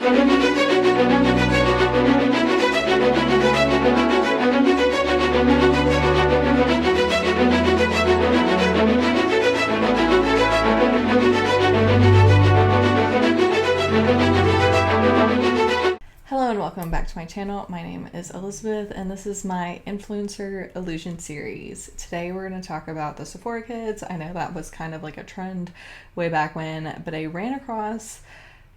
Hello and welcome back to my channel. My name is Elizabeth and this is my Influencer Illusion series. Today we're going to talk about the Sephora Kids. I know that was kind of like a trend way back when, but I ran across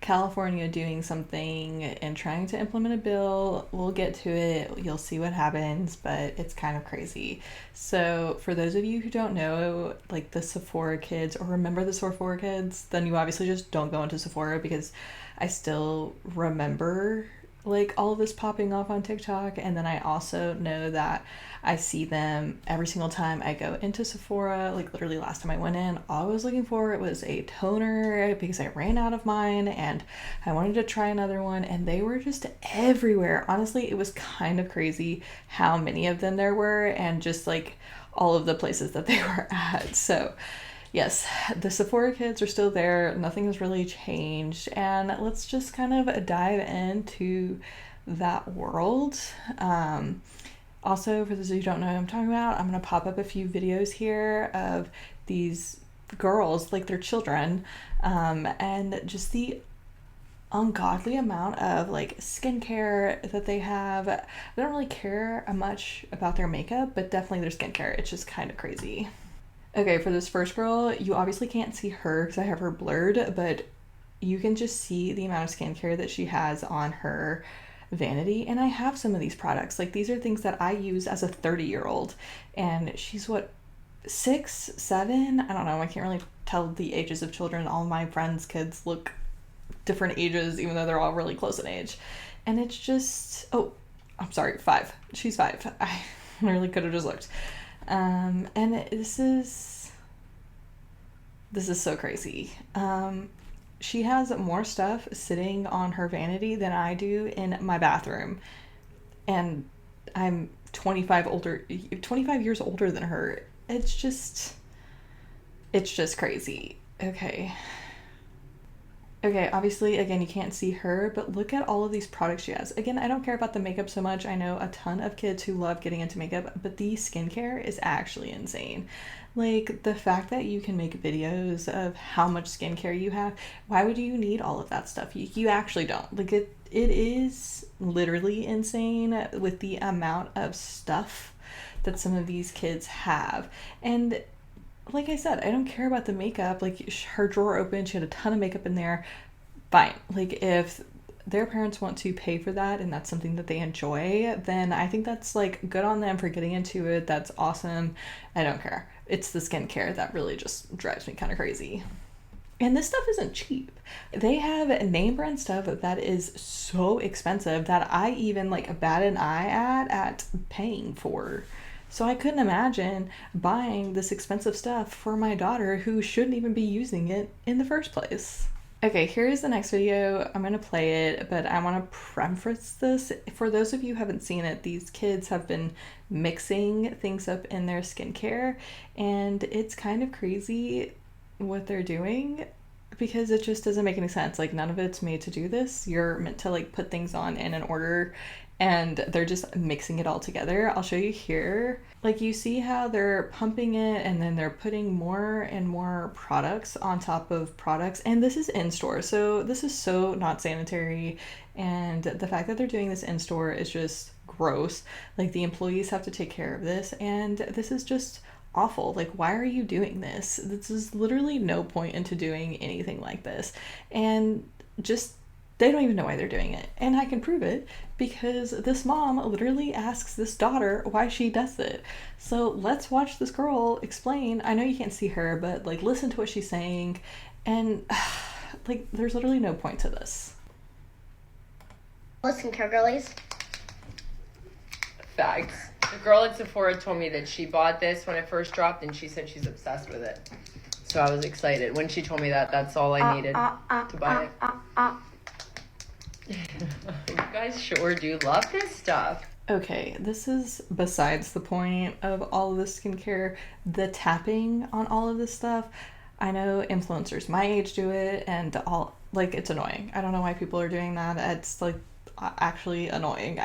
California doing something and trying to implement a bill. We'll get to it. You'll see what happens, but it's kind of crazy. So for those of you who don't know, like the Sephora Kids or remember the Sephora Kids, then you obviously just don't go into Sephora, because I still remember like all of this popping off on TikTok, and then I also know that I see them every single time I go into Sephora. Like literally last time I went in, all I was looking for was a toner because I ran out of mine and I wanted to try another one, and they were just everywhere. Honestly, it was kind of crazy how many of them there were and just like all of the places that they were at. So yes, the Sephora Kids are still there. Nothing has really changed. And let's just kind of dive into that world. Also, for those of you who don't know what I'm talking about, I'm going to pop up a few videos here of these girls, like their children, and just the ungodly amount of like skincare that they have. I don't really care much about their makeup, but definitely their skincare. It's just kind of crazy. Okay, for this first girl, you obviously can't see her because I have her blurred, but you can just see the amount of skincare that she has on her vanity. And I have some of these products. Like these are things that I use as a 30-year-old, and she's what, 6, 7? I don't know. I can't really tell the ages of children. All my friends' kids look different ages, even though they're all really close in age. And it's just, oh, I'm sorry, 5. She's 5. I really could have just looked. And this is so crazy. She has more stuff sitting on her vanity than I do in my bathroom, and I'm 25 years older than her. It's just crazy. Okay, obviously, again, you can't see her, but look at all of these products she has. Again, I don't care about the makeup so much. I know a ton of kids who love getting into makeup, but the skincare is actually insane. Like, the fact that you can make videos of how much skincare you have, why would you need all of that stuff? You actually don't. Like, it is literally insane with the amount of stuff that some of these kids have. And like I said, I don't care about the makeup. Like her drawer opened, she had a ton of makeup in there. Fine. Like if their parents want to pay for that and that's something that they enjoy, then I think that's like good on them for getting into it. That's awesome. I don't care. It's the skincare that really just drives me kind of crazy. And this stuff isn't cheap. They have name brand stuff that is so expensive that I even like bat an eye at paying for. So I couldn't imagine buying this expensive stuff for my daughter who shouldn't even be using it in the first place. Okay, here's the next video. I'm going to play it, but I want to preface this. For those of you who haven't seen it, these kids have been mixing things up in their skincare, and it's kind of crazy what they're doing because it just doesn't make any sense. Like none of it's made to do this. You're meant to like put things on in an order, and they're just mixing it all together. I'll show you here. Like you see how they're pumping it and then they're putting more and more products on top of products. And this is in store. So this is so not sanitary. And the fact that they're doing this in store is just gross. Like the employees have to take care of this. And this is just awful. Like, why are you doing this? This is literally no point into doing anything like this. And just they don't even know why they're doing it. And I can prove it because this mom literally asks this daughter why she does it. So let's watch this girl explain. I know you can't see her, but like listen to what she's saying. And like there's literally no point to this. Listen, girlies. Facts. The girl at Sephora told me that she bought this when it first dropped and she said she's obsessed with it. So I was excited. When she told me that, that's all I needed to buy it. You guys sure do love this stuff. Okay, this is besides the point of all of this skincare. The tapping on all of this stuff. I know influencers my age do it, and like, it's annoying. I don't know why people are doing that. It's like actually annoying.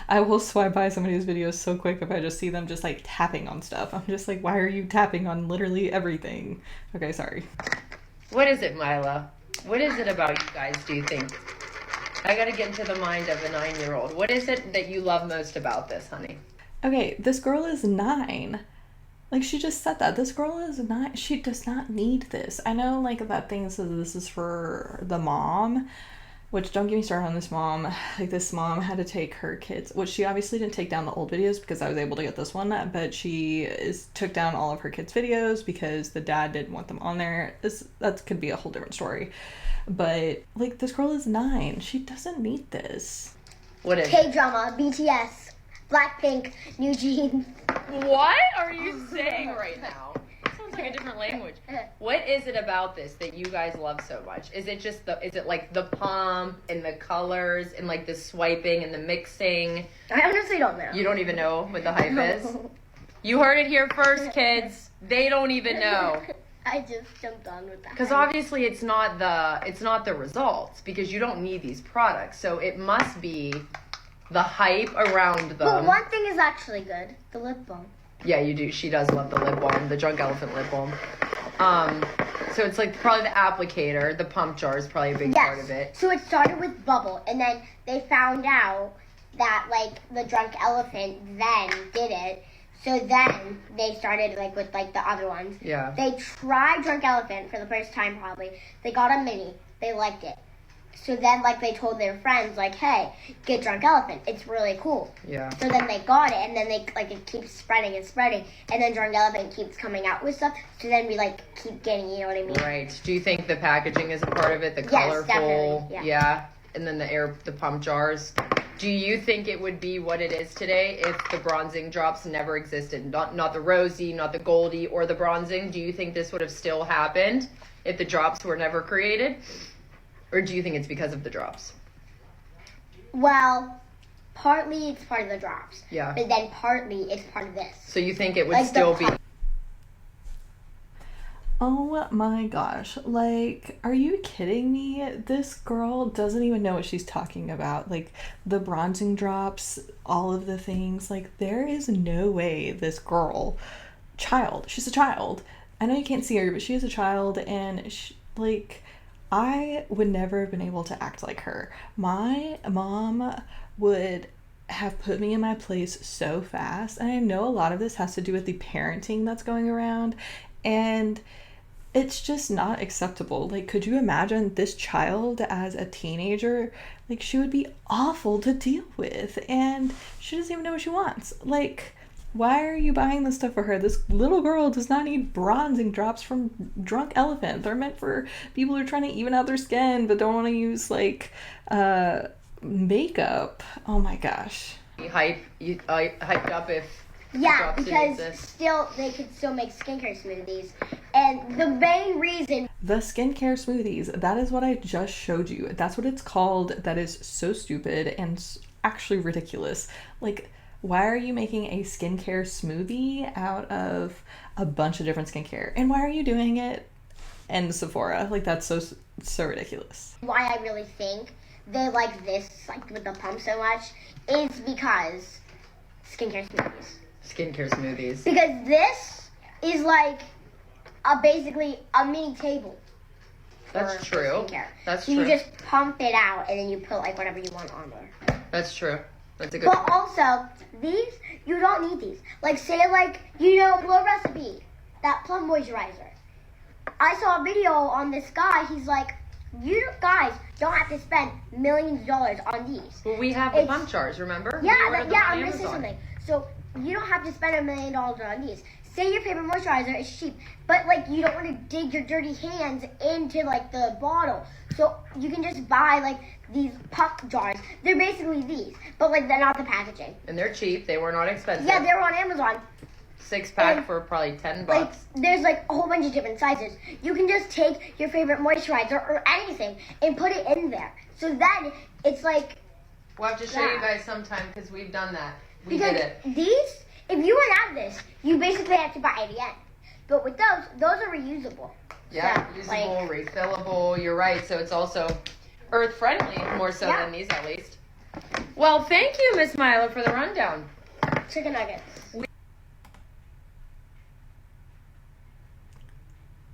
I will swipe by somebody's videos so quick if I just see them just like tapping on stuff. I'm just like, why are you tapping on literally everything? Okay, sorry. What is it, Mila? What is it about you guys, do you think? I gotta get into the mind of a 9-year-old. What is it that you love most about this, honey? Okay, this girl is 9. Like, she just said that. This girl is 9. She does not need this. I know, like, that thing says this is for the mom, which, don't get me started on this mom. Like, this mom had to take her kids, which she obviously didn't take down the old videos because I was able to get this one, but took down all of her kids' videos because the dad didn't want them on there. That could be a whole different story. But, like, this girl is 9. She doesn't need this. What is K-drama, BTS, Blackpink, New Jeans. What are you saying right now? That sounds like a different language. What is it about this that you guys love so much? Is it just is it like the pump and the colors and like the swiping and the mixing? I honestly don't know. You don't even know what the hype is? You heard it here first, kids. They don't even know. I just jumped on with that. Because obviously it's not the results, because you don't need these products. So it must be the hype around them. But one thing is actually good, the lip balm. Yeah, you do. She does love the lip balm, the Drunk Elephant lip balm. So it's like probably the applicator, the pump jar is probably a big part of it. So it started with bubble, and then they found out that like the Drunk Elephant then did it. So then they started like with like the other ones. Yeah. They tried Drunk Elephant for the first time probably. They got a mini. They liked it. So then like they told their friends like, hey, get Drunk Elephant. It's really cool. Yeah. So then they got it, and then they like it keeps spreading and spreading, and then Drunk Elephant keeps coming out with stuff. So then we like keep getting, you know what I mean? Right. Do you think the packaging is a part of it? The colorful. Definitely. Yeah. And then the pump jars. Do you think it would be what it is today if the bronzing drops never existed? Not the rosy, not the goldy, or the bronzing. Do you think this would have still happened if the drops were never created? Or do you think it's because of the drops? Well, partly it's part of the drops. Yeah. But then partly it's part of this. So you think it would Like still be... Oh my gosh, like, are you kidding me? This girl doesn't even know what she's talking about. Like, the bronzing drops, all of the things, like, there is no way this girl, she's a child. I know you can't see her, but she is a child, and like, I would never have been able to act like her. My mom would have put me in my place so fast, and I know a lot of this has to do with the parenting that's going around, and it's just not acceptable. Like, could you imagine this child as a teenager? Like, she would be awful to deal with, and she doesn't even know what she wants. Like, why are you buying this stuff for her? This little girl does not need bronzing drops from Drunk Elephant. They're meant for people who are trying to even out their skin but don't want to use like makeup. Oh my gosh. Hyped up if... Yeah, because they could still make skincare smoothies. And the main reason... The skincare smoothies, that is what I just showed you. That's what it's called. That is so stupid and actually ridiculous. Like, why are you making a skincare smoothie out of a bunch of different skincare? And why are you doing it in Sephora? Like, that's so ridiculous. Why I really think they like this, like with the pump so much, is because skincare smoothies. Skincare smoothies. Because this is like basically a mini table. That's true. That's so true. You just pump it out and then you put like whatever you want on there. That's true. That's a good But also, these, you don't need these. Like say like, you know, Glow Recipe, that plum moisturizer. I saw a video on this guy, he's like, you guys don't have to spend millions of dollars on these. Well, we have the pump jars, remember? Yeah, I'm gonna say something. So you don't have to spend $1 million on these. Say your favorite moisturizer is cheap, but like you don't want to dig your dirty hands into like the bottle. So you can just buy like these pump jars. They're basically these, but like they're not the packaging. And they're cheap. They were not expensive. Yeah, they were on Amazon. 6-pack for probably $10. Like there's like a whole bunch of different sizes. You can just take your favorite moisturizer or anything and put it in there. So then it's like. We'll have to show you guys sometime because we've done that. We because did it. These, if you went out this, you basically have to buy it again. But with those are reusable. Yeah, stuff. usable, refillable. You're right. So it's also earth friendly, more so than these at least. Well, thank you, Miss Milo, for the rundown. Chicken nuggets.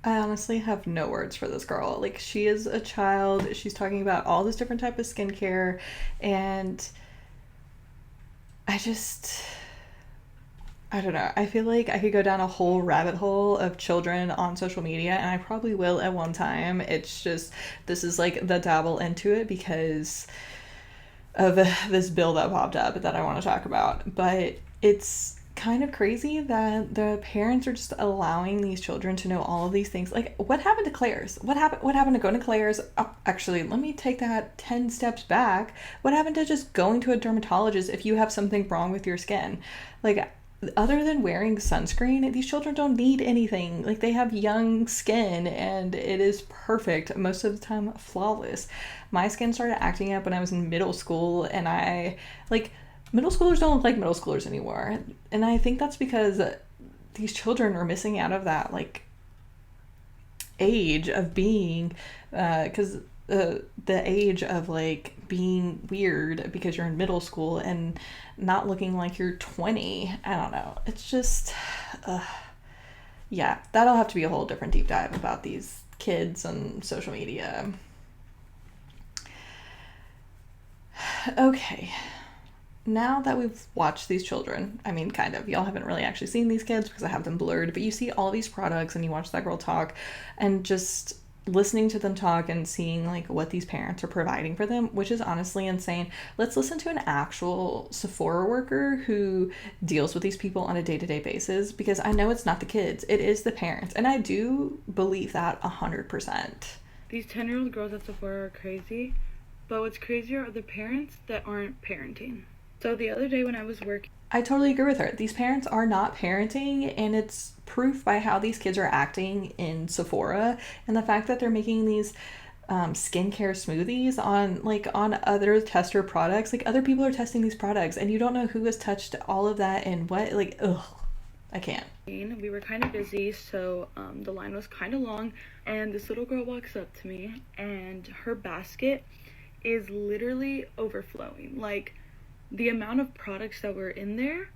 I honestly have no words for this girl. Like, she is a child. She's talking about all this different type of skincare, and I don't know. I feel like I could go down a whole rabbit hole of children on social media, and I probably will at one time. It's just, this is like the dabble into it because of this bill that popped up that I want to talk about. But it's kind of crazy that the parents are just allowing these children to know all of these things. Like, what happened to Claire's? What happened to going to Claire's? Oh, actually, let me take that 10 steps back. What happened to just going to a dermatologist if you have something wrong with your skin? Like, other than wearing sunscreen, these children don't need anything. Like, they have young skin and it is perfect, most of the time flawless. My skin started acting up when I was in middle school, and middle schoolers don't look like middle schoolers anymore. And I think that's because these children are missing out of that, like, age of being, because the age of, like, being weird because you're in middle school and not looking like you're 20. I don't know. It's just, yeah, that'll have to be a whole different deep dive about these kids and social media. Okay. Now that we've watched these children, I mean, kind of, y'all haven't really actually seen these kids because I have them blurred, but you see all these products and you watch that girl talk, and just listening to them talk and seeing like what these parents are providing for them, which is honestly insane. Let's listen to an actual Sephora worker who deals with these people on a day-to-day basis, because I know it's not the kids, it is the parents, and I do believe that 100%. These 10-year-old girls at Sephora are crazy, but what's crazier are the parents that aren't parenting. So the other day when I was working, I totally agree with her. These parents are not parenting, and it's proof by how these kids are acting in Sephora, and the fact that they're making these skincare smoothies on other tester products. Like, other people are testing these products, and you don't know who has touched all of that and what. Like, ugh, I can't. we were kind of busy, so the line was kind of long, and this little girl walks up to me, and her basket is literally overflowing. Like, the amount of products that were in there,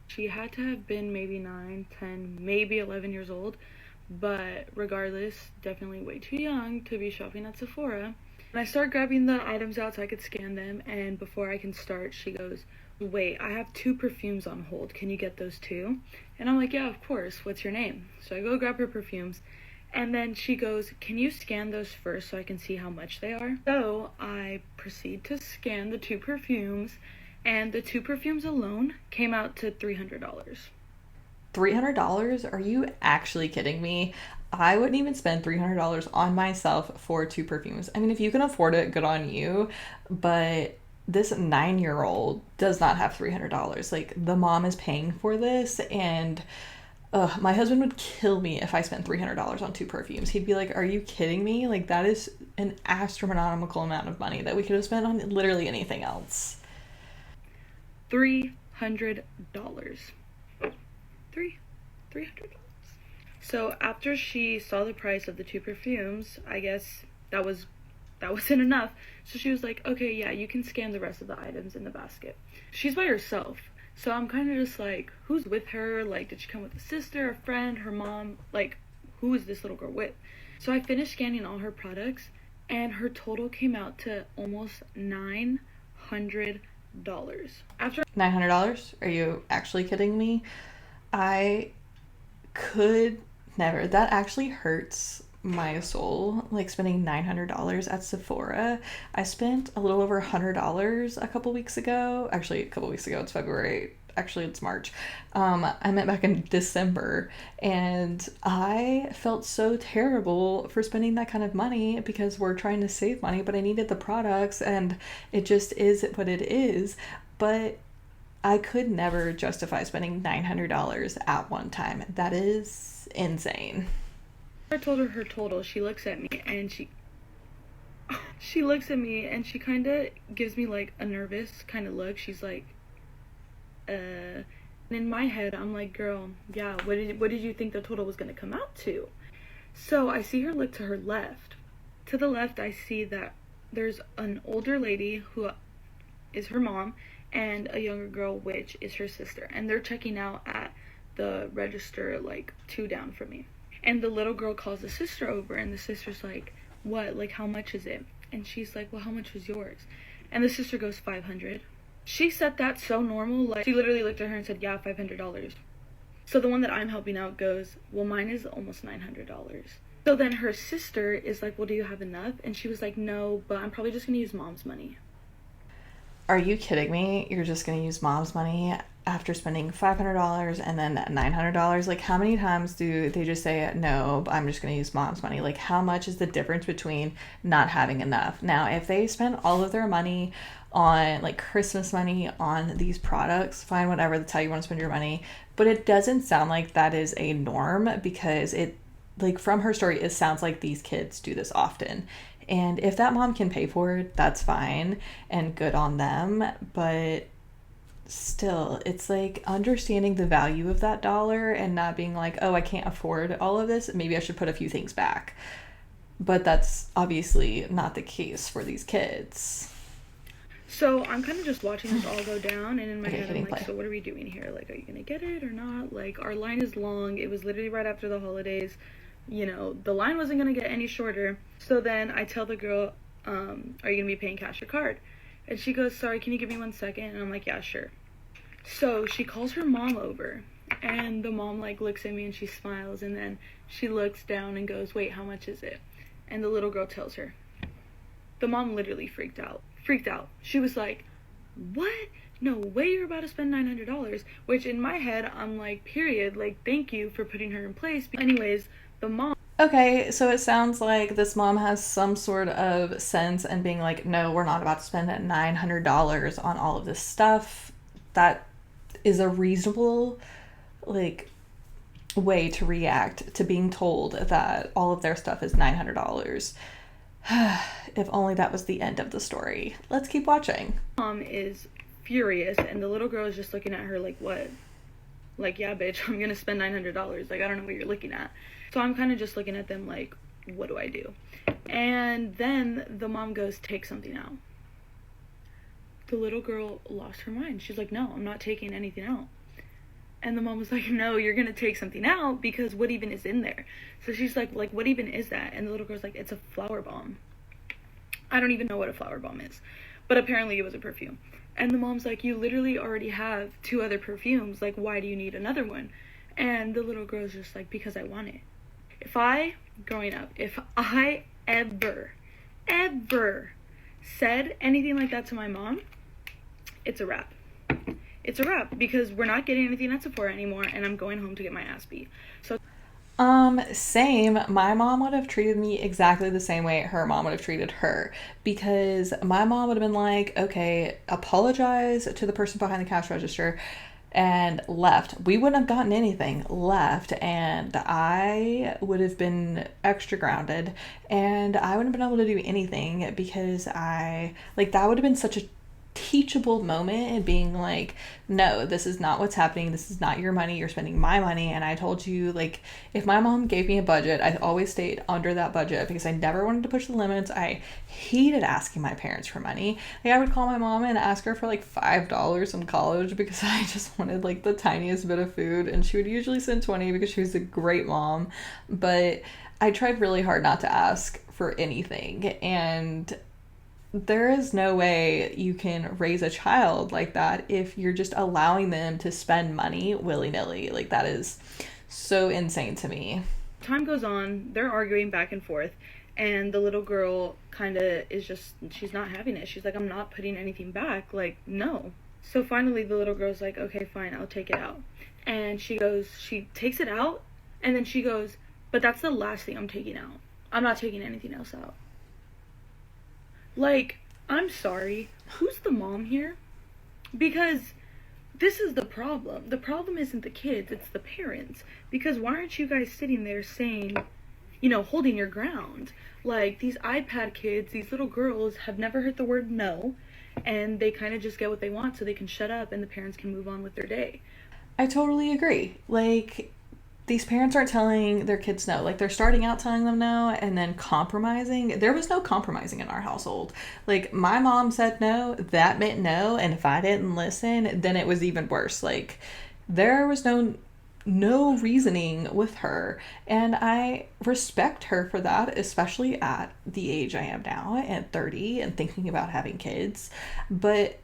she had to have been maybe 9, 10, maybe 11 years old, but regardless, definitely way too young to be shopping at Sephora. And I start grabbing the items out so I could scan them, and before I can start, she goes, "Wait, I have 2 perfumes on hold, can you get those too?" And I'm like, "Yeah, of course, what's your name?" So I go grab her perfumes, and then she goes, "Can you scan those first so I can see how much they are?" So I proceed to scan the 2 perfumes, and the 2 perfumes alone came out to $300. $300? Are you actually kidding me? I wouldn't even spend $300 on myself for 2 perfumes. I mean, if you can afford it, good on you, but this 9-year-old does not have $300. Like, the mom is paying for this, and my husband would kill me if I spent $300 on 2 perfumes. He'd be like, "Are you kidding me? Like, that is an astronomical amount of money that we could have spent on literally anything else." $300. $300. So after she saw the price of the 2 perfumes, I guess that wasn't enough. So she was like, "Okay, yeah, you can scan the rest of the items in the basket." She's by herself. So I'm kind of just like, who's with her? Like, did she come with a sister, a friend, her mom? Like, who is this little girl with? So I finished scanning all her products, and her total came out to almost $900. After $900? Are you actually kidding me? I could never. That actually hurts my soul, like, spending $900 at Sephora. I spent a little over $100 a couple weeks ago. Actually, a couple weeks ago, it's February. Actually, it's March. I meant back in December, and I felt so terrible for spending that kind of money because we're trying to save money, but I needed the products, and it just is what it is. But I could never justify spending $900 at one time. That is insane. I told her total, she looks at me and she looks at me and she kind of gives me like a nervous kind of look. She's like, and in my head I'm like, "Girl, yeah, what did you think the total was gonna come out to?" So I see her look to her left. To the left, I see that there's an older lady who is her mom and a younger girl, which is her sister. And they're checking out at the register like 2 down from me. And the little girl calls the sister over, and the sister's like, what? Like, how much is it? And she's like, well, how much was yours? And the sister goes, 500. She said that so normal, like, she literally looked at her and said, yeah, $500. So the one that I'm helping out goes, well, mine is almost $900. So then her sister is like, well, do you have enough? And she was like, no, but I'm probably just gonna use mom's money. Are you kidding me? You're just gonna use mom's money after spending $500 and then $900? Like, how many times do they just say, no, I'm just gonna use mom's money? Like, how much is the difference between not having enough? Now, if they spend all of their money on, like, Christmas money on these products, fine, whatever, that's how you want to spend your money. But it doesn't sound like that is a norm, because it, like, from her story, it sounds like these kids do this often. And if that mom can pay for it, that's fine and good on them. But still, it's like understanding the value of that dollar and not being like, oh, I can't afford all of this, maybe I should put a few things back. But that's obviously not the case for these kids. So I'm kind of just watching this all go down, and in my Okay, head I'm hitting like, play. so what are we doing here? Like, are you gonna get it or not? Like, our line is long. It was literally right after the holidays. You know, the line wasn't gonna get any shorter. So then I tell the girl, are you gonna be paying cash or card? And she goes, sorry, can you give me 1 second? And I'm like, yeah, sure. So she calls her mom over, and the mom like looks at me and she smiles, and then she looks down and goes, wait, how much is it? And the little girl tells her. The mom literally freaked out. She was like, what? No way you're about to spend $900. Which in my head, I'm like, period. Like, thank you for putting her in place. Anyways, the mom. Okay, so it sounds like this mom has some sort of sense and being like, no, we're not about to spend $900 on all of this stuff. That is a reasonable, like, way to react to being told that all of their stuff is $900. If only that was the end of the story. Let's keep watching. Mom is furious, and the little girl is just looking at her like, what? Like, yeah, bitch, I'm gonna spend $900. Like, I don't know what you're looking at. So I'm kind of just looking at them like, what do I do? And then the mom goes, take something out. The little girl lost her mind. She's like, no, I'm not taking anything out. And the mom was like, no, you're gonna take something out, because what even is in there? So she's like, what even is that? And the little girl's like, it's a flower bomb. I don't even know what a flower bomb is, but apparently it was a perfume. And the mom's like, you literally already have 2 other perfumes. Like, why do you need another one? And the little girl's just like, because I want it. Growing up, if I ever said anything like that to my mom, it's a wrap. It's a wrap, because we're not getting anything at Sephora anymore, and I'm going home to get my ass beat. So Same. My mom would have treated me exactly the same way her mom would have treated her, because my mom would have been like, okay, apologize to the person behind the cash register, and left. We wouldn't have gotten anything, left, and I would have been extra grounded, and I wouldn't have been able to do anything, because that would have been such a teachable moment, and being like, no, this is not what's happening, this is not your money, you're spending my money. And I told you, like, if my mom gave me a budget, I always stayed under that budget, because I never wanted to push the limits. I hated asking my parents for money. Like, I would call my mom and ask her for like $5 in college, because I just wanted like the tiniest bit of food, and she would usually send 20 because she was a great mom. But I tried really hard not to ask for anything, and there is no way you can raise a child like that if you're just allowing them to spend money willy-nilly. Like, that is so insane to me. Time goes on, they're arguing back and forth, and the little girl kind of is just, she's not having it. She's like, I'm not putting anything back. Like, no. So finally the little girl's like, okay, fine, I'll take it out. And she takes it out, and then she goes, but that's the last thing I'm taking out. I'm not taking anything else out. Like, I'm sorry, who's the mom here? Because this is the problem. The problem isn't the kids, it's the parents. Because why aren't you guys sitting there saying, holding your ground? Like, these iPad kids, these little girls have never heard the word no, and they kind of just get what they want so they can shut up and the parents can move on with their day. I totally agree. Like, these parents aren't telling their kids no. Like, they're starting out telling them no and then compromising. There was no compromising in our household. Like, my mom said no, that meant no, and if I didn't listen, then it was even worse. Like, there was no reasoning with her, and I respect her for that, especially at the age I am now at 30 and thinking about having kids. But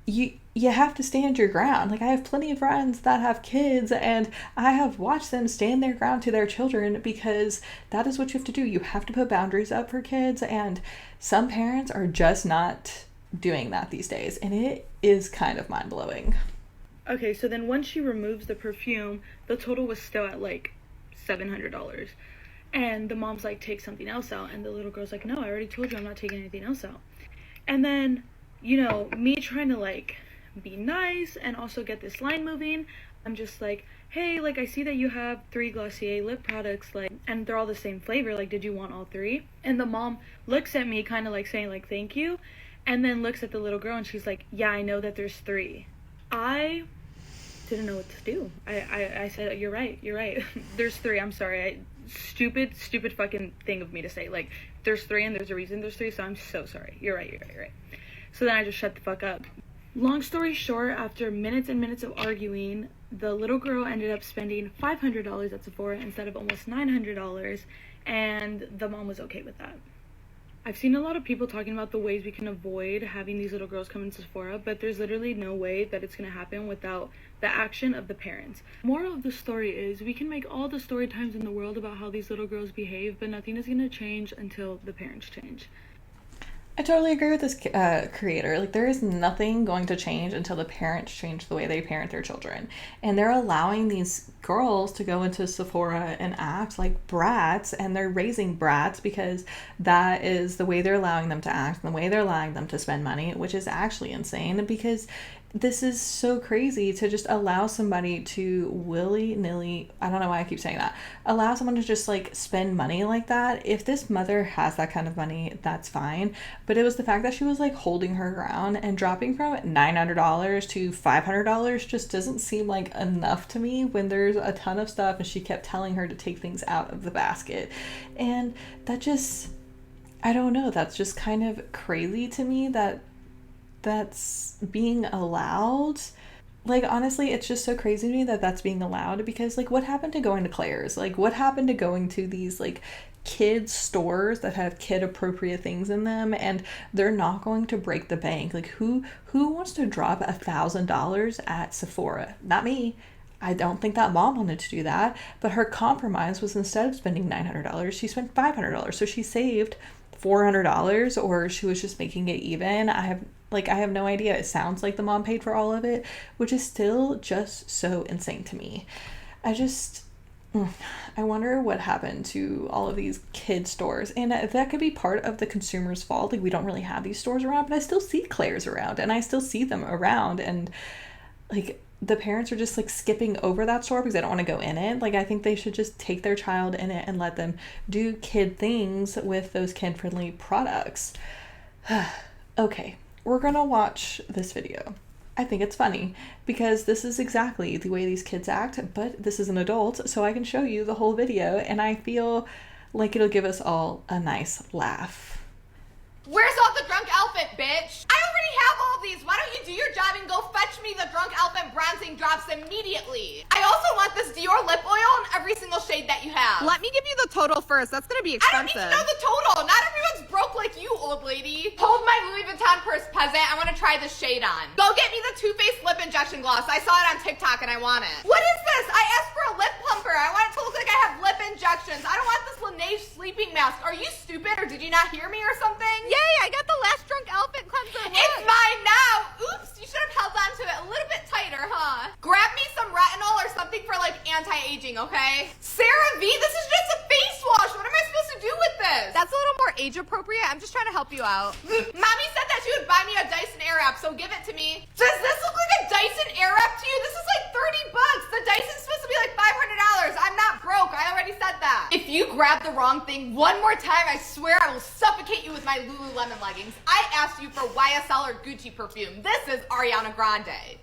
you have to stand your ground. Like, I have plenty of friends that have kids, and I have watched them stand their ground to their children, because that is what you have to do. You have to put boundaries up for kids, and some parents are just not doing that these days, and it is kind of mind-blowing. Okay, so then once she removes the perfume, the total was still at like $700. And the mom's like, take something else out. And the little girl's like, no, I already told you I'm not taking anything else out. And then, you know, me trying to like be nice and also get this line moving, I'm just like, hey, like, I see that you have 3 Glossier lip products, like, and they're all the same flavor. Like, did you want all 3? And the mom looks at me kind of like saying like, thank you. And then looks at the little girl and she's like, yeah, I know that there's 3. I didn't know what to do. I said, you're right. There's 3. I'm sorry. Stupid fucking thing of me to say. Like, there's 3 and there's a reason there's 3, so I'm so sorry. You're right. So then I just shut the fuck up. Long story short, after minutes and minutes of arguing, the little girl ended up spending $500 at Sephora instead of almost $900, and the mom was okay with that. I've seen a lot of people talking about the ways we can avoid having these little girls come into Sephora, but there's literally no way that it's going to happen without the action of the parents. Moral of the story is, we can make all the story times in the world about how these little girls behave, but nothing is going to change until the parents change. I totally agree with this creator. Like, there is nothing going to change until the parents change the way they parent their children. And they're allowing these girls to go into Sephora and act like brats, and they're raising brats because that is the way they're allowing them to act and the way they're allowing them to spend money, which is actually insane, because this is so crazy to just allow somebody to willy-nilly, I don't know why I keep saying that, allow someone to just like spend money like that. If this mother has that kind of money, that's fine. But it was the fact that she was like holding her ground, and dropping from $900 to $500 just doesn't seem like enough to me when there's a ton of stuff and she kept telling her to take things out of the basket. And that just, I don't know, that's just kind of crazy to me that's being allowed. Like, honestly, it's just so crazy to me that that's being allowed, because like, what happened to going to Claire's? Like, what happened to going to these like kids stores that have kid appropriate things in them, and they're not going to break the bank? Like, who wants to drop $1,000 at Sephora? Not me. I don't think that mom wanted to do that, but her compromise was, instead of spending $900, she spent $500. So she saved $400, or she was just making it even. I have no idea. It sounds like the mom paid for all of it, which is still just so insane to me. I wonder what happened to all of these kid stores, and that could be part of the consumer's fault. Like, we don't really have these stores around, but I still see Claire's around, and I still see them around, and like, the parents are just like skipping over that store because they don't want to go in it. Like, I think they should just take their child in it and let them do kid things with those kid-friendly products. Okay, we're gonna watch this video. I think it's funny because this is exactly the way these kids act, but this is an adult, so I can show you the whole video, and I feel like it'll give us all a nice laugh. Where's all the drunk elephant, bitch? I already have all these. Why don't you do your job and go fetch me the drunk elephant bronzing drops immediately? I also want this Dior lip oil in every single shade that you have. Let me give you the total first. That's gonna be expensive. I don't need to know the total. Not everyone's broke like you, old lady. Hold my Louis Vuitton purse, peasant. I want to try this shade on. Go get me the Too Faced lip injection gloss. I saw it on TikTok and I want it. What is this? I asked for a lip plumper. I want it to look like I have lip injections. I don't want this Laneige sleeping mask. Are you stupid, or did you not hear me or something? Yay, I got the last drunk elephant cleanser. Look. It's mine now. Oops, you should have held on to it a little bit tighter, huh? Grab me some retinol or something for like anti-aging, okay? Sarah V, this is just a face wash. What am I supposed to do with this? That's a little more age appropriate. I'm just trying to help you out. Mommy said that she would buy me a Dyson Airwrap, so give it to me. Does this look like a Dyson Airwrap to you? This is like $30. The Dyson's supposed to be like $500. I'm not broke. I already said that. If you grab the wrong thing one more time, I swear I will suffocate you with my Lululemon leggings. I asked you for YSL or Gucci perfume. This is Ariana Grande.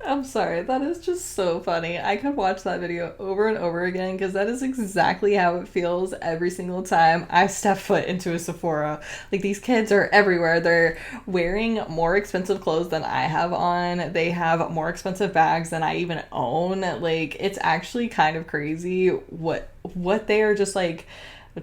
I'm sorry, that is just so funny. I could watch that video over and over again because that is exactly how it feels every single time I step foot into a Sephora. Like, these kids are everywhere. They're wearing more expensive clothes than I have on. They have more expensive bags than I even own. Like, it's actually kind of crazy what they are just like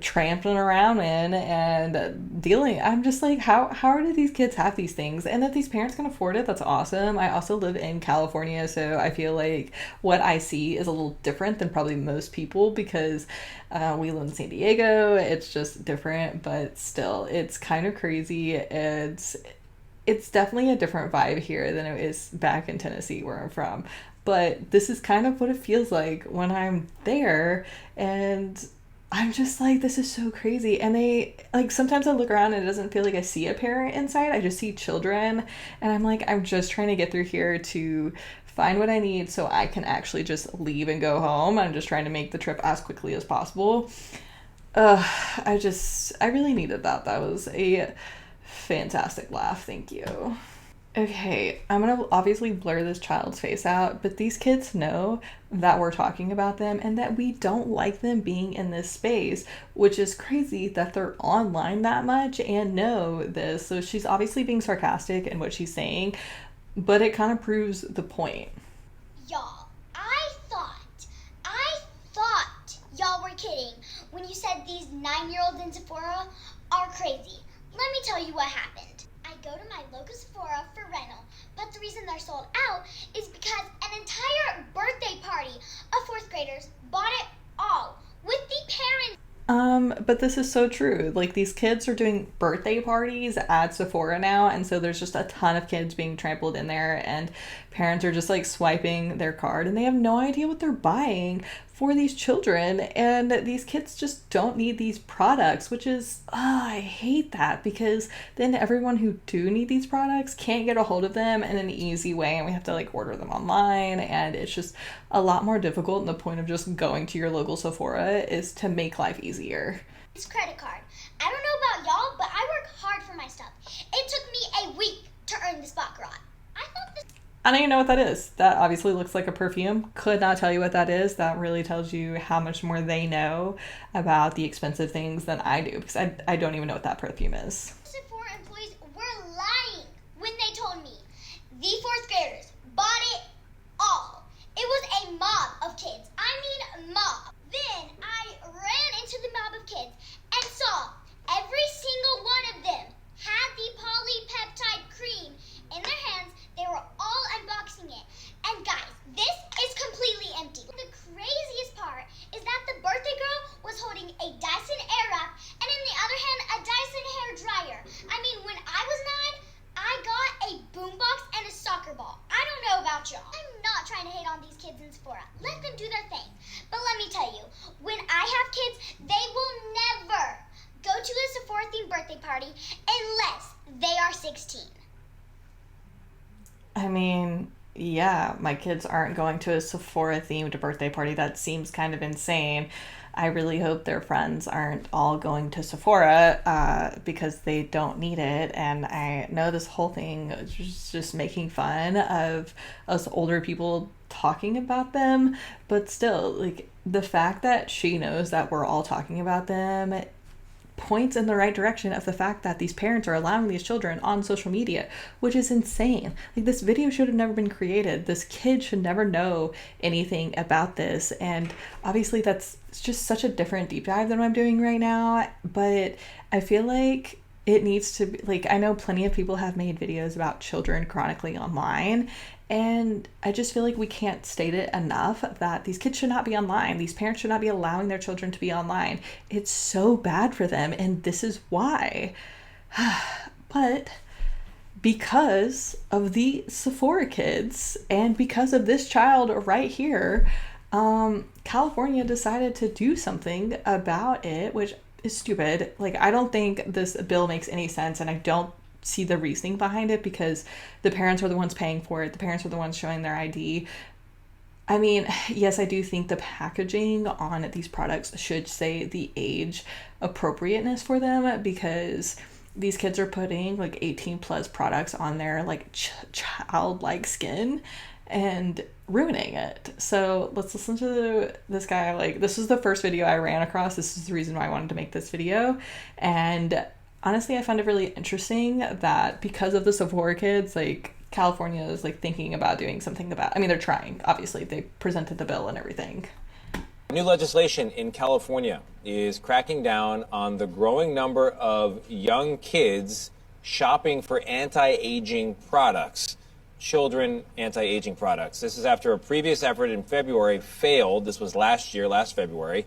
trampling around in and dealing. I'm just like, how do these kids have these things? And that these parents can afford it, that's awesome. I also live in California, so I feel like what I see is a little different than probably most people because we live in San Diego. It's just different, but still, it's kind of crazy. It's definitely a different vibe here than it is back in Tennessee where I'm from. But this is kind of what it feels like when I'm there, and I'm just like, this is so crazy. And they, like, sometimes I look around and it doesn't feel like I see a parent inside. I just see children. And I'm like, I'm just trying to get through here to find what I need so I can actually just leave and go home. I'm just trying to make the trip as quickly as possible. I really needed that. That was a fantastic laugh. Thank you. Okay, I'm gonna obviously blur this child's face out, but these kids know that we're talking about them and that we don't like them being in this space, which is crazy that they're online that much and know this. So she's obviously being sarcastic in what she's saying, but it kind of proves the point. Y'all, I thought y'all were kidding when you said these 9-year-olds in Sephora are crazy. Let me tell you what happened. I go to my local Sephora for Retinol, but the reason they're sold out is because an entire birthday party of 4th graders bought it all with the parents. But this is so true. Like, these kids are doing birthday parties at Sephora now, and so there's just a ton of kids being trampled in there, and parents are just like swiping their card, and they have no idea what they're buying for these children, and these kids just don't need these products, which is, I hate that, because then everyone who do need these products can't get a hold of them in an easy way, and we have to like order them online, and it's just a lot more difficult. And the point of just going to your local Sephora is to make life easier. This credit card. I don't know about y'all, but I work hard for my stuff. It took me a week to earn this baccarat. I thought this. I don't even know what that is. That obviously looks like a perfume. Could not tell you what that is. That really tells you how much more they know about the expensive things than I do, because I don't even know what that perfume is. Sephora employees were lying when they told me the 4th graders bought it all. It was a mob of kids. I mean mob. Then I ran into the mob of kids and saw every single one of them had the polypeptide cream in their hands. They were all unboxing it. And guys, this is completely empty. The craziest part is that the birthday girl was holding a Dyson Airwrap and in the other hand a Dyson hair dryer. I mean, when I was 9, I got a boombox and a soccer ball. I don't know about y'all. I'm not trying to hate on these kids in Sephora. Let them do their thing. But let me tell you, when I have kids, they will never go to a Sephora themed birthday party unless they are 16. I mean, yeah, my kids aren't going to a Sephora themed birthday party. That seems kind of insane. I really hope their friends aren't all going to Sephora because they don't need it. And I know this whole thing is just making fun of us older people talking about them, but still, like, the fact that she knows that we're all talking about them points in the right direction of the fact that these parents are allowing these children on social media, which is insane. Like, this video should have never been created. This kid should never know anything about this. And obviously that's just such a different deep dive than what I'm doing right now. But I feel like it needs to be, like, I know plenty of people have made videos about children chronically online, and I just feel like we can't state it enough that these kids should not be online. These parents should not be allowing their children to be online. It's so bad for them, and this is why. But because of the Sephora kids and because of this child right here, California decided to do something about it, which is stupid. Like, I don't think this bill makes any sense, and I don't see the reasoning behind it, because the parents are the ones paying for it. The parents are the ones showing their ID. I mean, yes, I do think the packaging on these products should say the age appropriateness for them, because these kids are putting like 18 plus products on their like childlike skin, and ruining it. So let's listen to this guy. Like, this was the first video I ran across. This is the reason why I wanted to make this video. And honestly, I found it really interesting that because of the Sephora Kids, like, California is like thinking about doing something about, I mean, they're trying, obviously, they presented the bill and everything. New legislation in California is cracking down on the growing number of young kids shopping for anti-aging products. Children anti-aging products. This is after a previous effort in February failed. This was last February.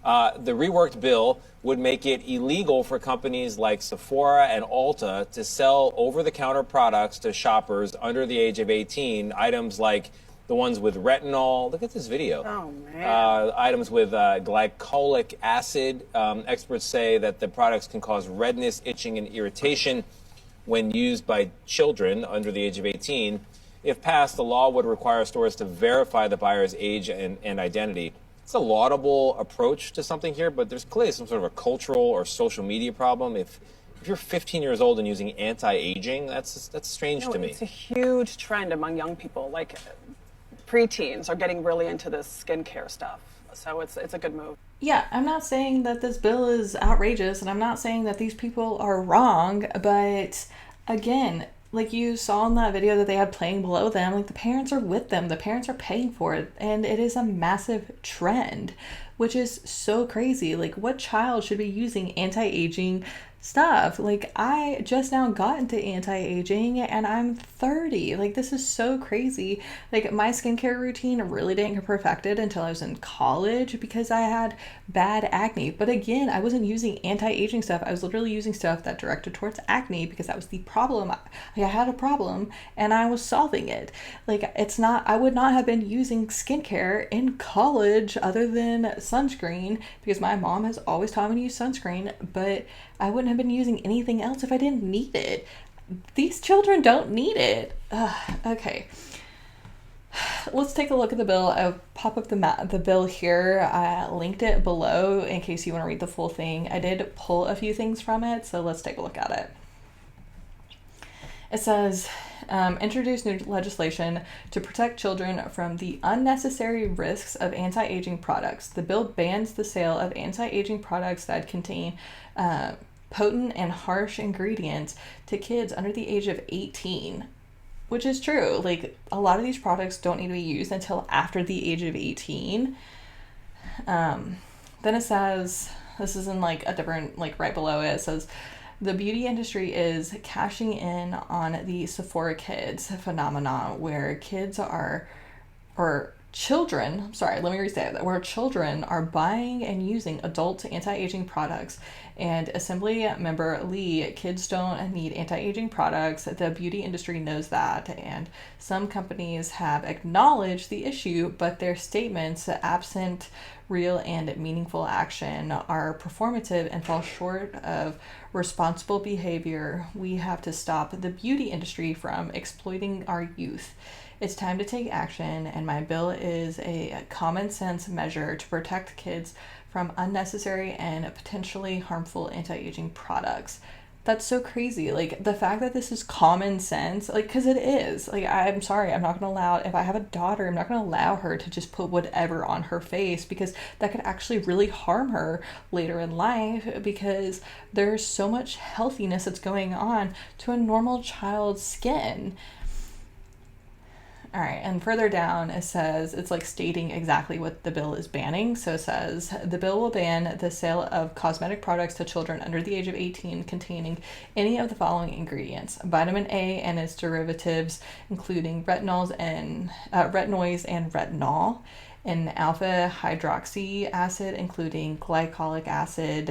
The reworked bill would make it illegal for companies like Sephora and Ulta to sell over-the-counter products to shoppers under the age of 18. Items like the ones with retinol. Look at this video. Oh, man. Items with glycolic acid. Experts say that the products can cause redness, itching, and irritation when used by children under the age of 18. If passed, the law would require stores to verify the buyer's age and identity. It's a laudable approach to something here, but there's clearly some sort of a cultural or social media problem. If you're 15 years old and using anti-aging, that's strange to me. It's a huge trend among young people. Like, preteens are getting really into this skincare stuff. So it's a good move. Yeah, I'm not saying that this bill is outrageous, and I'm not saying that these people are wrong, but again, like you saw in that video that they had playing below them, like the parents are with them, the parents are paying for it, and it is a massive trend, which is so crazy. Like, what child should be using anti-aging stuff? Like, I just now got into anti-aging and I'm 30. Like, this is so crazy. Like, my skincare routine really didn't get perfected until I was in college because I had bad acne. But again, I wasn't using anti-aging stuff. I was literally using stuff that directed towards acne because that was the problem. I had a problem and I was solving it. Like, I would not have been using skincare in college other than sunscreen because my mom has always taught me to use sunscreen, but I wouldn't have been using anything else if I didn't need it. These children don't need it. Okay. Let's take a look at the bill. I'll pop up the bill here. I linked it below in case you want to read the full thing. I did pull a few things from it, so let's take a look at it. It says, introduce new legislation to protect children from the unnecessary risks of anti-aging products. The bill bans the sale of anti-aging products that contain potent and harsh ingredients to kids under the age of 18, which is true. Like, a lot of these products don't need to be used until after the age of 18. Then it says, this is in like a different, like right below it, it says, the beauty industry is cashing in on the Sephora Kids phenomenon where children, sorry, let me restate that, where children are buying and using adult anti-aging products. And Assemblymember Lee, kids don't need anti-aging products. The beauty industry knows that. And some companies have acknowledged the issue, but their statements, absent real and meaningful action, are performative and fall short of responsible behavior. We have to stop the beauty industry from exploiting our youth. It's time to take action, and my bill is a common sense measure to protect kids from unnecessary and potentially harmful anti-aging products. That's so crazy. Like, the fact that this is common sense, like, because it is. Like, I'm sorry, I'm not going to allow, if I have a daughter, I'm not going to allow her to just put whatever on her face because that could actually really harm her later in life because there's so much healthiness that's going on to a normal child's skin. All right, and further down it says, it's like stating exactly what the bill is banning. So it says, the bill will ban the sale of cosmetic products to children under the age of 18 containing any of the following ingredients: vitamin A and its derivatives, including retinols and retinoids and retinol, and alpha hydroxy acid, including glycolic acid,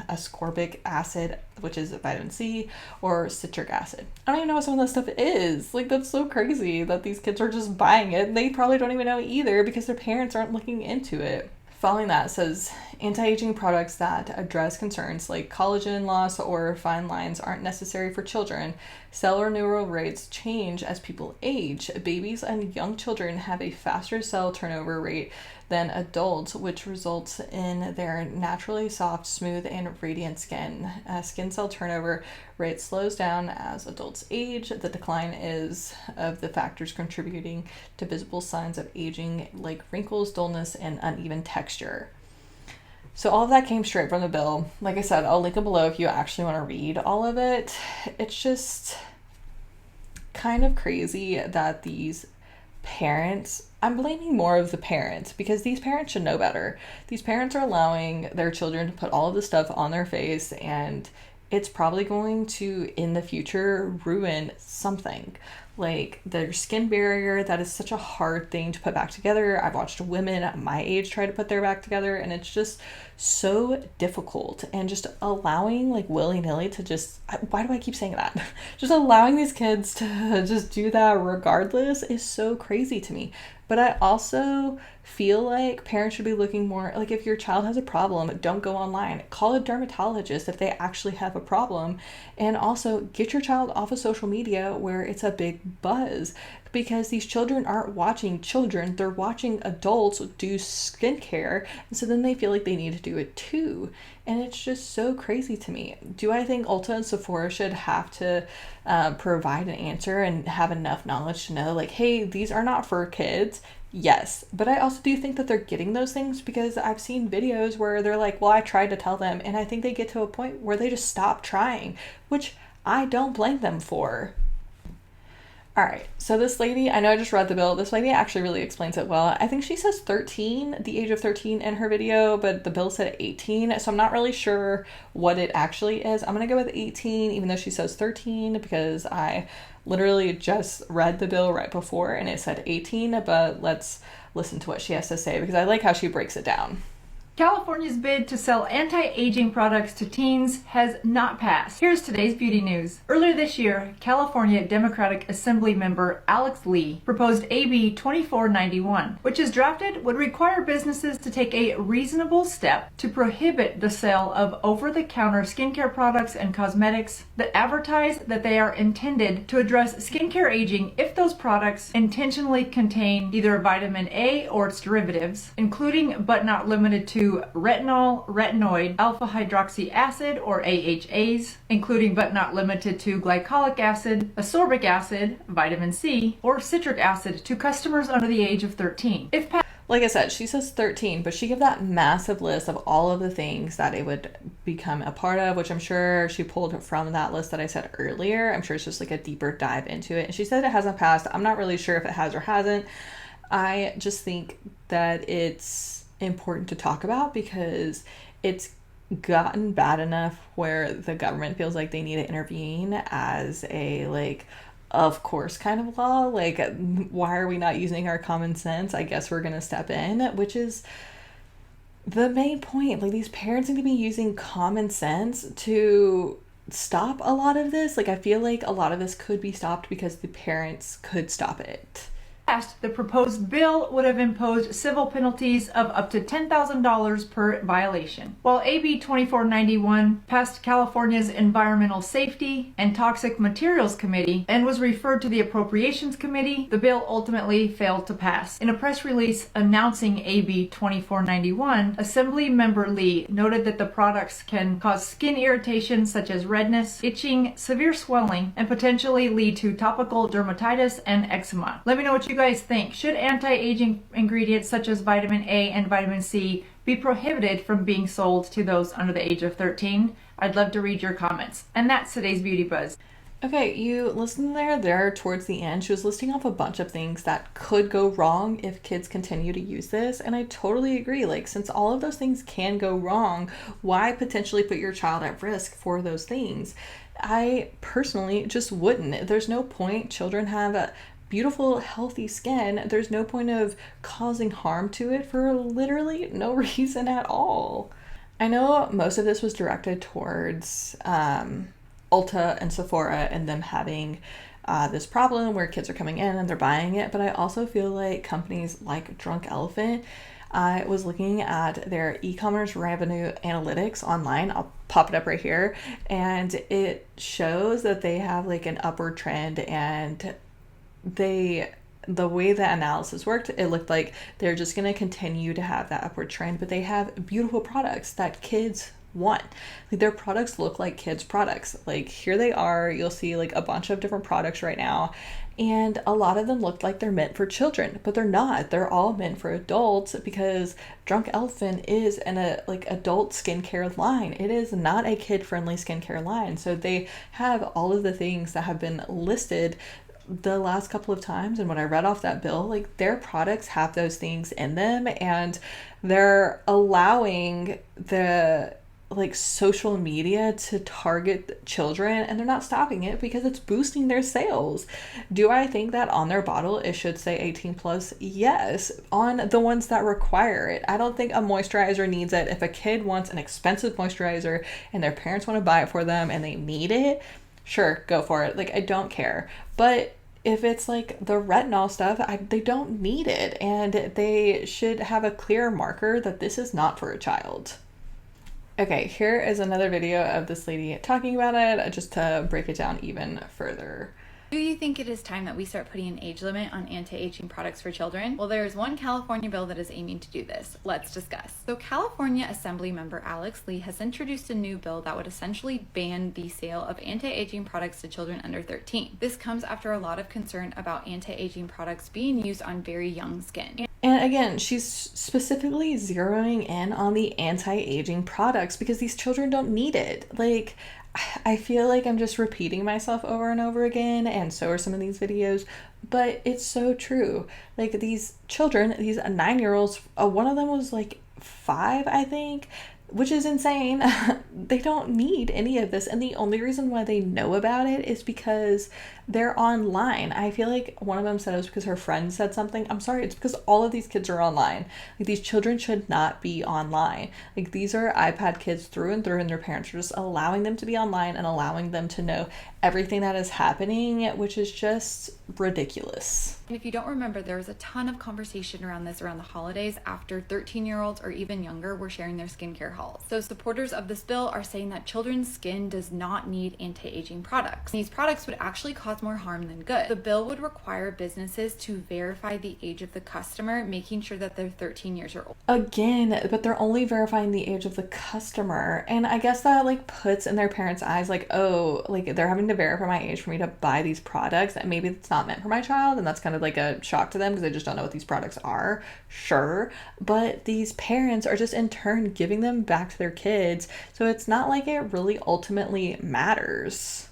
ascorbic acid, which is vitamin C, or citric acid. I don't even know what some of that stuff is. Like, that's so crazy that these kids are just buying it. They probably don't even know either because their parents aren't looking into it. Following that says, Anti-aging products that address concerns like collagen loss or fine lines aren't necessary for children. Cell renewal rates change as people age. Babies and young children have a faster cell turnover rate than adults, which results in their naturally soft, smooth, and radiant skin. Skin cell turnover rate slows down as adults age. The decline is of the factors contributing to visible signs of aging, like wrinkles, dullness, and uneven texture. So all of that came straight from the bill. Like I said, I'll link it below if you actually want to read all of it. It's just kind of crazy that these parents, I'm blaming more of the parents, because these parents should know better. These parents are allowing their children to put all of this stuff on their face, and it's probably going to, in the future, ruin something. Like their skin barrier, that is such a hard thing to put back together. I've watched women at my age try to put their back together, and it's just so difficult. And just allowing like willy-nilly to just, why do I keep saying that? Just allowing these kids to just do that regardless is so crazy to me. But I also feel like parents should be looking more, like if your child has a problem, don't go online. Call a dermatologist if they actually have a problem. And also get your child off of social media where it's a big buzz, because these children aren't watching children, they're watching adults do skincare. And so then they feel like they need to do it too. And it's just so crazy to me. Do I think Ulta and Sephora should have to provide an answer and have enough knowledge to know like, hey, these are not for kids? Yes, but I also do think that they're getting those things, because I've seen videos where they're like, well, I tried to tell them, and I think they get to a point where they just stop trying, which I don't blame them for. All right, so this lady, I know I just read the bill. This lady actually really explains it well. I think she says 13, the age of 13 in her video, but the bill said 18, so I'm not really sure what it actually is. I'm gonna go with 18, even though she says 13, because I literally just read the bill right before and it said 18, but let's listen to what she has to say, because I like how she breaks it down. California's bid to sell anti-aging products to teens has not passed. Here's today's beauty news. Earlier this year, California Democratic Assemblymember Alex Lee proposed AB 2491, which is drafted would require businesses to take a reasonable step to prohibit the sale of over-the-counter skincare products and cosmetics that advertise that they are intended to address skincare aging if those products intentionally contain either vitamin A or its derivatives, including but not limited to retinol, retinoid, alpha hydroxy acid or AHAs, including but not limited to glycolic acid, ascorbic acid, vitamin C, or citric acid to customers under the age of 13. Like I said, she says 13, but she gave that massive list of all of the things that it would become a part of, which I'm sure she pulled from that list that I said earlier. I'm sure it's just like a deeper dive into it. And she said it hasn't passed. I'm not really sure if it has or hasn't. I just think that it's important to talk about, because it's gotten bad enough where the government feels like they need to intervene as a like of course kind of law. Like, why are we not using our common sense? I guess we're gonna step in, which is the main point. Like, these parents need to be using common sense to stop a lot of this. Like, I feel like a lot of this could be stopped because the parents could stop it. The proposed bill would have imposed civil penalties of up to $10,000 per violation. While AB 2491 passed California's Environmental Safety and Toxic Materials Committee and was referred to the Appropriations Committee, the bill ultimately failed to pass. In a press release announcing AB 2491, Assemblymember Lee noted that the products can cause skin irritation such as redness, itching, severe swelling, and potentially lead to topical dermatitis and eczema. Let me know what you guys think. Should anti-aging ingredients such as vitamin A and vitamin C be prohibited from being sold to those under the age of 13? I'd love to read your comments. And that's today's Beauty Buzz. Okay, you listened there towards the end. She was listing off a bunch of things that could go wrong if kids continue to use this. And I totally agree. Like, since all of those things can go wrong, why potentially put your child at risk for those things? I personally just wouldn't. There's no point. Children have a beautiful, healthy skin. There's no point of causing harm to it for literally no reason at all. I know most of this was directed towards Ulta and Sephora and them having this problem where kids are coming in and they're buying it, but I also feel like companies like Drunk Elephant, I was looking at their e-commerce revenue analytics online. I'll pop it up right here, and it shows that they have like an upward trend, and the way the analysis worked, it looked like they're just going to continue to have that upward trend, but they have beautiful products that kids want. Like, their products look like kids products. Like, here they are, you'll see like a bunch of different products right now, and a lot of them look like they're meant for children, but they're not. They're all meant for adults, because Drunk Elephant is like adult skincare line. It is not a kid friendly skincare line. So they have all of the things that have been listed the last couple of times, and when I read off that bill, like, their products have those things in them, and they're allowing the like social media to target children, and they're not stopping it because it's boosting their sales. Do I think that on their bottle it should say 18 plus? Yes, on the ones that require it. I don't think a moisturizer needs it. If a kid wants an expensive moisturizer and their parents want to buy it for them and they need it, sure, go for it. Like, I don't care. But if it's like the retinol stuff, they don't need it, and they should have a clear marker that this is not for a child. Okay, here is another video of this lady talking about it, just to break it down even further. Do you think it is time that we start putting an age limit on anti-aging products for children? Well, there is one California bill that is aiming to do this. Let's discuss. So California Assemblymember Alex Lee has introduced a new bill that would essentially ban the sale of anti-aging products to children under 13. This comes after a lot of concern about anti-aging products being used on very young skin. And again, she's specifically zeroing in on the anti-aging products because these children don't need it. Like, I feel like I'm just repeating myself over and over again, and so are some of these videos, but it's so true. Like, these children, these 9-year-olds, one of them was like 5, I think, which is insane. They don't need any of this, and the only reason why they know about it is because they're online. I feel like one of them said it was because her friend said something. I'm sorry, it's because all of these kids are online. Like, these children should not be online. Like, these are iPad kids through and through, and their parents are just allowing them to be online and allowing them to know everything that is happening, which is just ridiculous. And if you don't remember, there was a ton of conversation around this around the holidays after 13-year-olds or even younger were sharing their skincare hauls. So supporters of this bill are saying that children's skin does not need anti-aging products. These products would actually cause more harm than good. The bill would require businesses to verify the age of the customer, making sure that they're 13 years or older. Again, but they're only verifying the age of the customer, and I guess that like puts in their parents' eyes like, oh, like, they're having to verify my age for me to buy these products, and maybe it's not meant for my child, and that's kind of like a shock to them because they just don't know what these products are. Sure, but these parents are just in turn giving them back to their kids, so it's not like it really ultimately matters.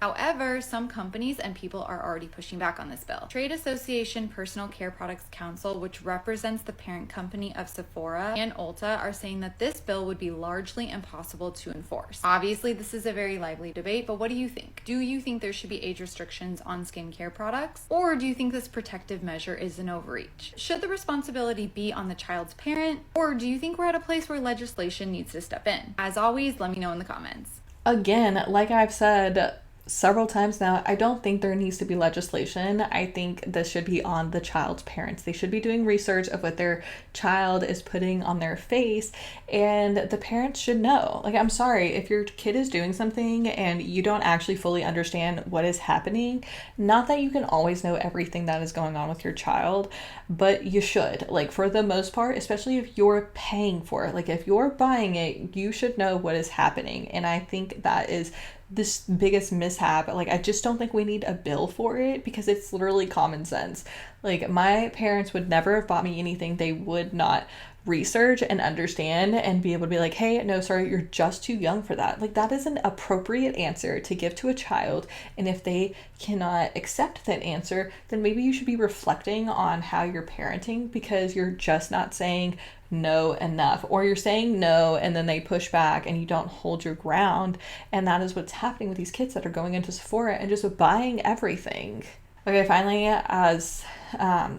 However, some companies and people are already pushing back on this bill. Trade Association Personal Care Products Council, which represents the parent company of Sephora and Ulta, are saying that this bill would be largely impossible to enforce. Obviously, this is a very lively debate, but what do you think? Do you think there should be age restrictions on skincare products? Or do you think this protective measure is an overreach? Should the responsibility be on the child's parent? Or do you think we're at a place where legislation needs to step in? As always, let me know in the comments. Again, like I've said several times now, I don't think there needs to be legislation. I think this should be on the child's parents. They should be doing research of what their child is putting on their face, and the parents should know. Like, I'm sorry, if your kid is doing something and you don't actually fully understand what is happening, not that you can always know everything that is going on with your child, but you should. Like, for the most part, especially if you're paying for it, like, if you're buying it, you should know what is happening. And I think that is this biggest mishap. Like, I just don't think we need a bill for it because it's literally common sense. Like, my parents would never have bought me anything they would not research and understand and be able to be like, hey, no, sorry, you're just too young for that. Like, that is an appropriate answer to give to a child, and if they cannot accept that answer, then maybe you should be reflecting on how you're parenting, because you're just not saying no enough, or you're saying no and then they push back and you don't hold your ground. And that is what's happening with these kids that are going into Sephora and just buying everything. Okay, finally, as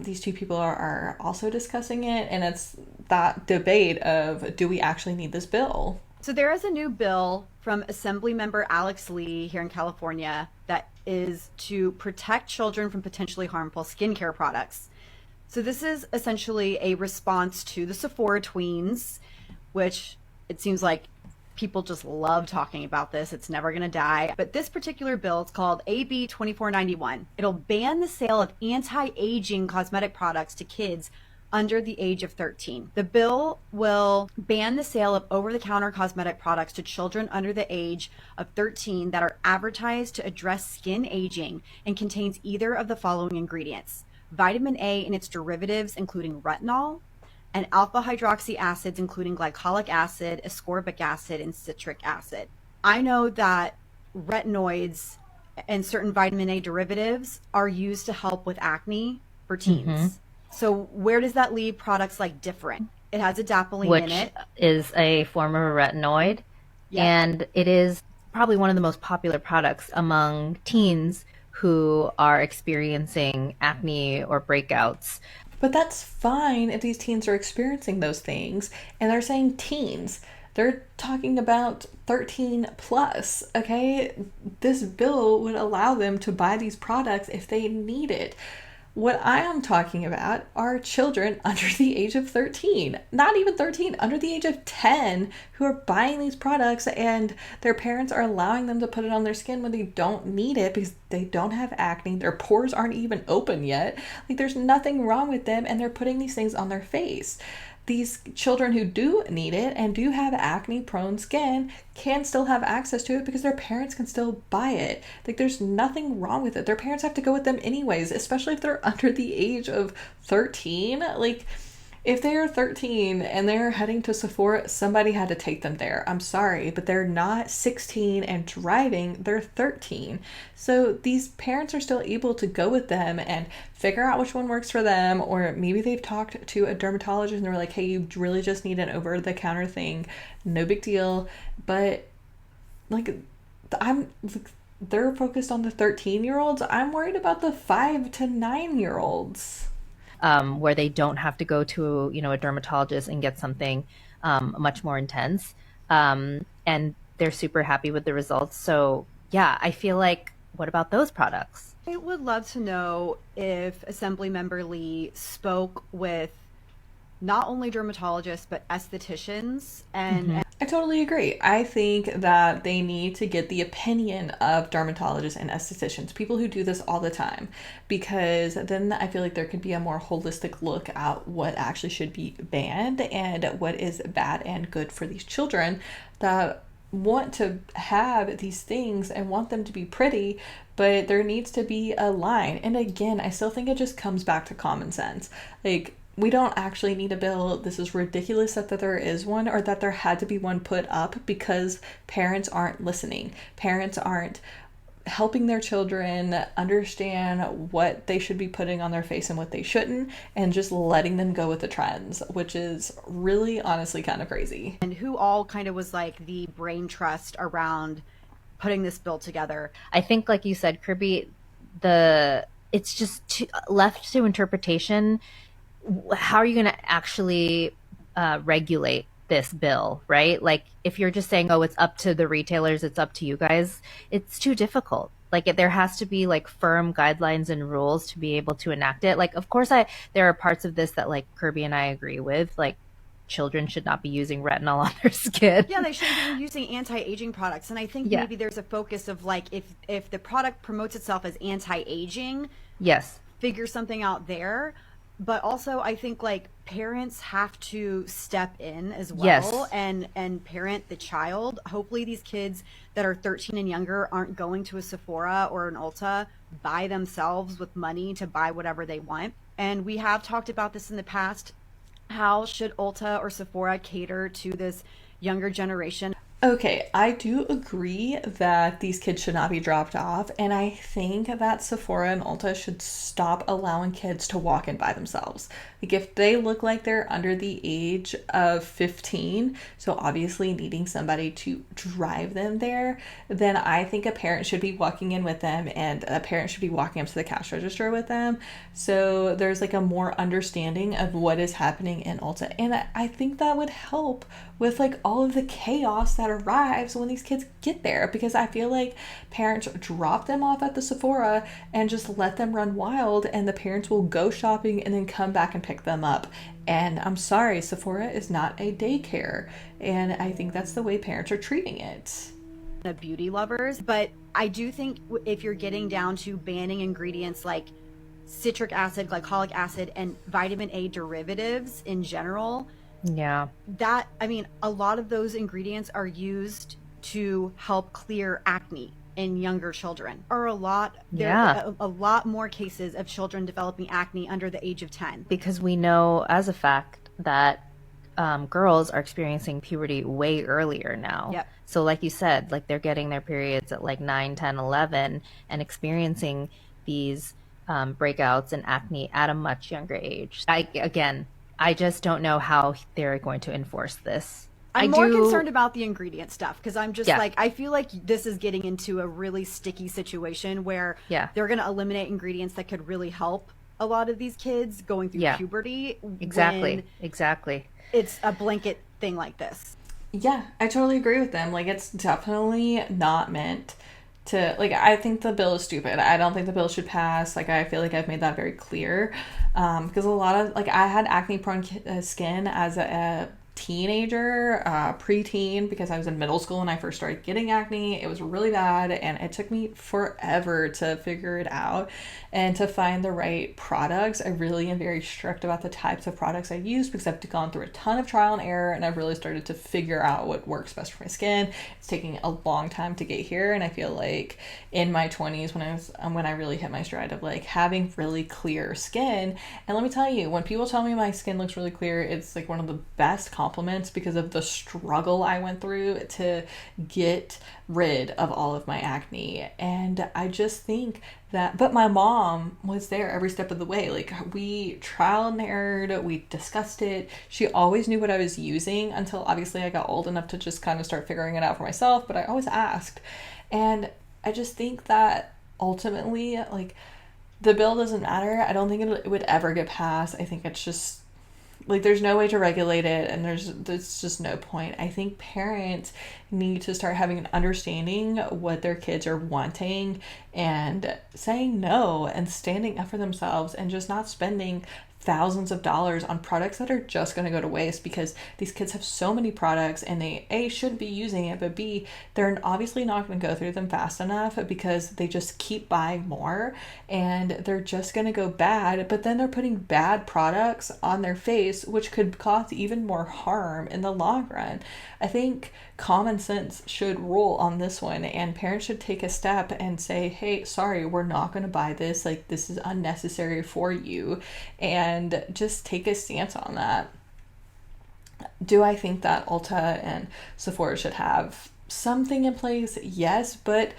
these two people are also discussing it, and it's that debate of, do we actually need this bill? So there is a new bill from Assemblymember Alex Lee here in California that is to protect children from potentially harmful skincare products. So this is essentially a response to the Sephora tweens, which it seems like people just love talking about this. It's never going to die. But this particular bill, it's called AB 2491. It'll ban the sale of anti-aging cosmetic products to kids under the age of 13. The bill will ban the sale of over-the-counter cosmetic products to children under the age of 13 that are advertised to address skin aging and contains either of the following ingredients: vitamin A and its derivatives, including retinol, and alpha hydroxy acids, including glycolic acid, ascorbic acid, and citric acid. I know that retinoids and certain vitamin A derivatives are used to help with acne for teens. So where does that leave products like different? It has adapalene in it. Which is a form of a retinoid. Yep. And it is probably one of the most popular products among teens who are experiencing acne or breakouts. But that's fine if these teens are experiencing those things, and they're saying teens. They're talking about 13 plus, okay? This bill would allow them to buy these products if they need it. What I am talking about are children under the age of 13, not even 13, under the age of 10, who are buying these products and their parents are allowing them to put it on their skin when they don't need it because they don't have acne. Their pores aren't even open yet. Like, there's nothing wrong with them, and they're putting these things on their face. These children who do need it and do have acne prone skin can still have access to it because their parents can still buy it. Like, there's nothing wrong with it. Their parents have to go with them anyways, especially if they're under the age of 13. Like, if they are 13 and they're heading to Sephora, somebody had to take them there. I'm sorry, but they're not 16 and driving, they're 13. So these parents are still able to go with them and figure out which one works for them, or maybe they've talked to a dermatologist and they're like, hey, you really just need an over-the-counter thing. No big deal. But like, they're focused on the 13-year-olds. I'm worried about the 5 to 9-year-olds. Where they don't have to go to, a dermatologist and get something much more intense. And they're super happy with the results. So yeah, I feel like, what about those products? I would love to know if Assemblymember Lee spoke with not only dermatologists, but estheticians and I totally agree. I think that they need to get the opinion of dermatologists and estheticians, people who do this all the time, because then I feel like there could be a more holistic look at what actually should be banned and what is bad and good for these children that want to have these things and want them to be pretty, but there needs to be a line. And again, I still think it just comes back to common sense. Like, we don't actually need a bill. This is ridiculous that there is one, or that there had to be one put up, because parents aren't listening. Parents aren't helping their children understand what they should be putting on their face and what they shouldn't, and just letting them go with the trends, which is really honestly kind of crazy. And who all kind of was like the brain trust around putting this bill together? I think, like you said, Kirby, it's just left to interpretation. How are you going to actually regulate this bill, right? Like, if you're just saying, oh, it's up to the retailers, it's up to you guys, it's too difficult. Like, there has to be like firm guidelines and rules to be able to enact it. Like, of course, there are parts of this that like Kirby and I agree with, like children should not be using retinol on their skin. Yeah, they shouldn't be using anti-aging products. And I think maybe there's a focus of like, if the product promotes itself as anti-aging, yes, figure something out there. But also, I think like parents have to step in as well, and parent the child. Hopefully these kids that are 13 and younger aren't going to a Sephora or an Ulta by themselves with money to buy whatever they want. And we have talked about this in the past. How should Ulta or Sephora cater to this younger generation? Okay, I do agree that these kids should not be dropped off, and I think that Sephora and Ulta should stop allowing kids to walk in by themselves. Like, if they look like they're under the age of 15, so obviously needing somebody to drive them there, then I think a parent should be walking in with them, and a parent should be walking up to the cash register with them, so there's like a more understanding of what is happening in Ulta. And I think that would help with like all of the chaos that arrives when these kids get there, because I feel like parents drop them off at the Sephora and just let them run wild, and the parents will go shopping and then come back and pick them up. And I'm sorry, Sephora is not a daycare, and I think that's the way parents are treating it. Beauty lovers, but I do think if you're getting down to banning ingredients like citric acid, glycolic acid, and vitamin A derivatives in general, Yeah. that, I mean, a lot of those ingredients are used to help clear acne in younger children, or a lot more cases of children developing acne under the age of 10. Because we know as a fact that girls are experiencing puberty way earlier now. Yep. So like you said, like they're getting their periods at like 9, 10, 11 and experiencing these breakouts and acne at a much younger age. I just don't know how they're going to enforce this. I'm more concerned about the ingredient stuff, because I'm just Yeah. like, I feel like this is getting into a really sticky situation where Yeah. they're going to eliminate ingredients that could really help a lot of these kids going through Yeah. puberty. Exactly. When it's a blanket thing like this. Yeah, I totally agree with them. Like, it's definitely not meant to, like, I think the bill is stupid. I don't think the bill should pass. Like, I feel like I've made that very clear. Because a lot of, like, I had acne prone skin as a teenager, preteen, because I was in middle school when I first started getting acne. It was really bad, and it took me forever to figure it out and to find the right products. I really am very strict about the types of products I use, because I've gone through a ton of trial and error, and I've really started to figure out what works best for my skin. It's taking a long time to get here, and I feel like in my 20s when I really hit my stride of like having really clear skin. And let me tell you, when people tell me my skin looks really clear, it's like one of the best compliments, because of the struggle I went through to get rid of all of my acne. And I just think that, but my mom was there every step of the way. Like, we trial and errored, we discussed it. She always knew what I was using until obviously I got old enough to just kind of start figuring it out for myself, but I always asked. And I just think that ultimately, like, the bill doesn't matter. I don't think it would ever get passed. I think it's just, like, there's no way to regulate it, and there's just no point. I think parents need to start having an understanding what their kids are wanting and saying no and standing up for themselves, and just not spending thousands of dollars on products that are just going to go to waste, because these kids have so many products and they A, shouldn't be using it, but B, they're obviously not going to go through them fast enough because they just keep buying more, and they're just going to go bad. But then they're putting bad products on their face, which could cause even more harm in the long run. I think common sense should rule on this one, and parents should take a step and say, hey, sorry, we're not going to buy this. Like, this is unnecessary for you, and just take a stance on that. Do I think that Ulta and Sephora should have something in place? Yes, but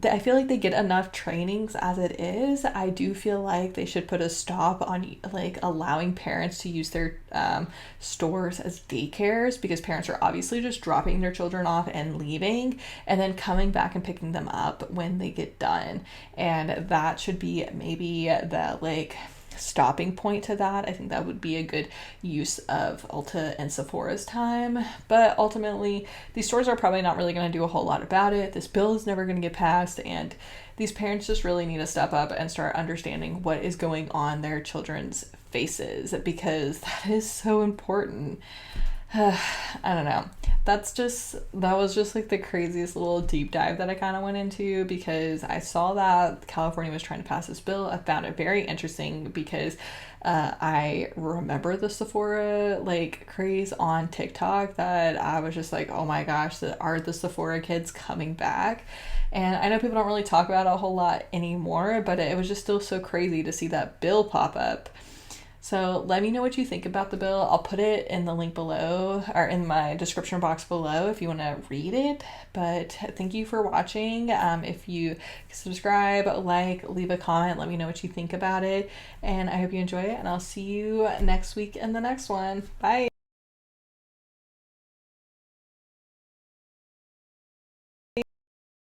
I feel like they get enough trainings as it is. I do feel like they should put a stop on like allowing parents to use their stores as daycares, because parents are obviously just dropping their children off and leaving and then coming back and picking them up when they get done. And that should be maybe the like stopping point to that. I think that would be a good use of Ulta and Sephora's time. But ultimately, these stores are probably not really going to do a whole lot about it. This bill is never going to get passed, and these parents just really need to step up and start understanding what is going on their children's faces, because that is so important. I don't know. That was just like the craziest little deep dive that I kind of went into, because I saw that California was trying to pass this bill. I found it very interesting because I remember the Sephora like craze on TikTok, that I was just like, oh my gosh, are the Sephora kids coming back? And I know people don't really talk about it a whole lot anymore, but it was just still so crazy to see that bill pop up. So let me know what you think about the bill. I'll put it in the link below, or in my description box below, if you want to read it. But thank you for watching. If you subscribe, like, leave a comment, let me know what you think about it. And I hope you enjoy it, and I'll see you next week in the next one. Bye.